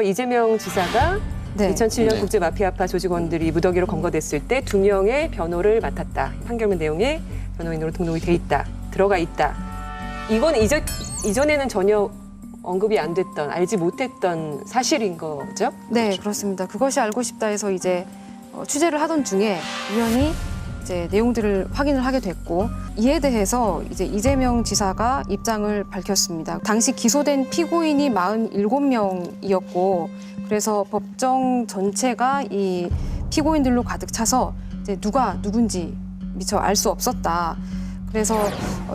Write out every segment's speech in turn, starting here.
이재명 지사가 네. 2007년 국제마피아파 조직원들이 무더기로 검거됐을 때 2명의 변호를 맡았다. 판결문 내용에 변호인으로 등록이 돼 있다. 들어가 있다. 이건 이전에는 전혀 언급이 안 됐던, 알지 못했던 사실인 거죠? 네, 그렇습니다. 그것이 알고 싶다 해서 이제 취재를 하던 중에 우연히 이제 내용들을 확인을 하게 됐고, 이에 대해서 이제 이재명 지사가 입장을 밝혔습니다. 당시 기소된 피고인이 47명이었고, 그래서 법정 전체가 이 피고인들로 가득 차서 이제 누가 누군지 미처 알 수 없었다. 그래서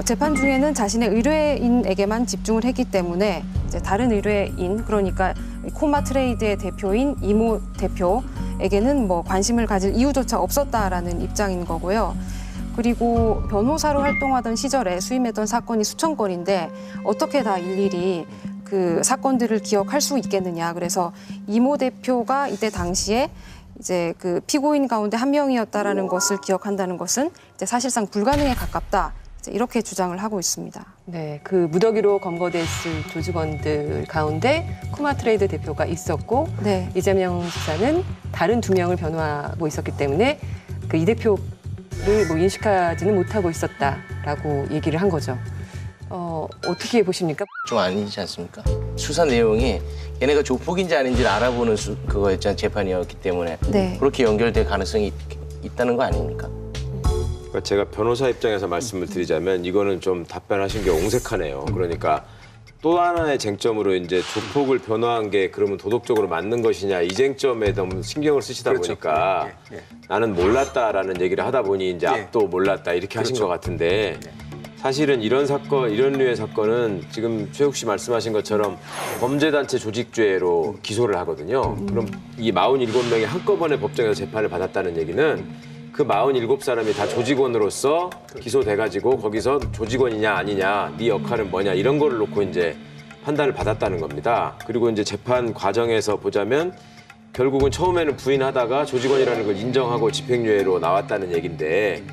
재판 중에는 자신의 의뢰인에게만 집중을 했기 때문에 이제 다른 의뢰인, 그러니까 코마 트레이드의 대표인 이모 대표에게는 뭐 관심을 가질 이유조차 없었다라는 입장인 거고요. 그리고 변호사로 활동하던 시절에 수임했던 사건이 수천 건인데 어떻게 다 일일이 그 사건들을 기억할 수 있겠느냐. 그래서 이모 대표가 이때 당시에 이제 그 피고인 가운데 한 명이었다라는 것을 기억한다는 것은 이제 사실상 불가능에 가깝다. 이제 이렇게 주장을 하고 있습니다. 네, 그 무더기로 검거됐을 조직원들 가운데 코마 트레이드 대표가 있었고, 네. 이재명 지사는 다른 2명을 변호하고 있었기 때문에 그 이 대표를 뭐 인식하지는 못하고 있었다라고 얘기를 한 거죠. 어떻게 보십니까? 좀 아니지 않습니까? 수사 내용이 얘네가 조폭인지 아닌지를 알아보는 그거였잖아요. 재판이었기 때문에 네. 그렇게 연결될 가능성이 있다는 거 아닙니까? 그러니까 제가 변호사 입장에서 말씀을 드리자면 이거는 좀 답변하신 게 옹색하네요. 그러니까 또 하나의 쟁점으로 이제 조폭을 변호한 게 그러면 도덕적으로 맞는 것이냐, 이 쟁점에 너무 신경을 쓰시다 보니까 나는 몰랐다라는 얘기를 하다 보니 이제 앞도 몰랐다 이렇게 하신 것 같은데, 사실은 이런 사건, 이런 류의 사건은 지금 최욱 씨 말씀하신 것처럼 범죄단체 조직죄로 기소를 하거든요. 그럼 이 47명이 한꺼번에 법정에서 재판을 받았다는 얘기는 그 47사람이 다 조직원으로서 기소돼가지고 거기서 조직원이냐 아니냐, 네 역할은 뭐냐, 이런 거를 놓고 이제 판단을 받았다는 겁니다. 그리고 이제 재판 과정에서 보자면 결국은 처음에는 부인하다가 조직원이라는 걸 인정하고 집행유예로 나왔다는 얘긴데,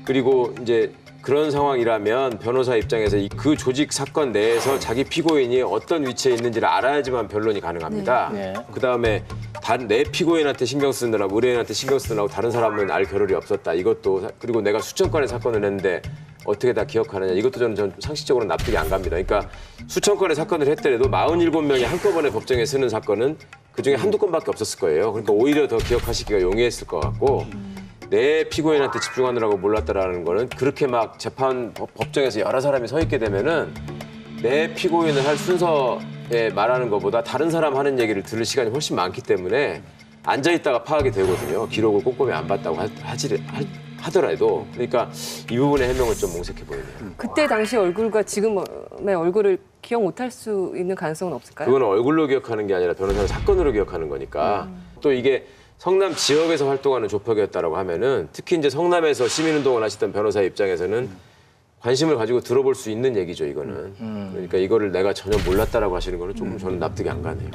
그리고 이제 그런 상황이라면 변호사 입장에서 그 조직 사건 내에서 자기 피고인이 어떤 위치에 있는지를 알아야지만 변론이 가능합니다. 그다음에 내 피고인한테 신경 쓰느라고, 의뢰인한테 신경 쓰느라고 다른 사람은 알 겨를이 없었다. 이것도, 그리고 내가 수천 건의 사건을 했는데 어떻게 다 기억하느냐. 이것도 저는 상식적으로 납득이 안 갑니다. 그러니까 수천 건의 사건을 했더라도 47명이 한꺼번에 법정에 서는 사건은 그중에 한두 건밖에 없었을 거예요. 그러니까 오히려 더 기억하시기가 용이했을 것 같고, 내 피고인한테 집중하느라고 몰랐다라는 거는 그렇게 막 재판 법정에서 여러 사람이 서 있게 되면은 내 피고인을 할 순서에 말하는 것보다 다른 사람 하는 얘기를 들을 시간이 훨씬 많기 때문에 앉아있다가 파악이 되거든요. 기록을 꼼꼼히 안 봤다고 하더라도. 그러니까 이 부분의 해명은 좀 몽색해 보이네요. 그때 당시 얼굴과 지금의 얼굴을 기억 못할 수 있는 가능성은 없을까요? 그건 얼굴로 기억하는 게 아니라 변호사는 사건으로 기억하는 거니까. 또 이게 성남 지역에서 활동하는 조폭이었다라고 하면은, 특히 이제 성남에서 시민운동을 하시던 변호사 입장에서는 관심을 가지고 들어볼 수 있는 얘기죠, 이거는. 그러니까 이거를 내가 전혀 몰랐다라고 하시는 거는 조금 저는 납득이 안 가네요.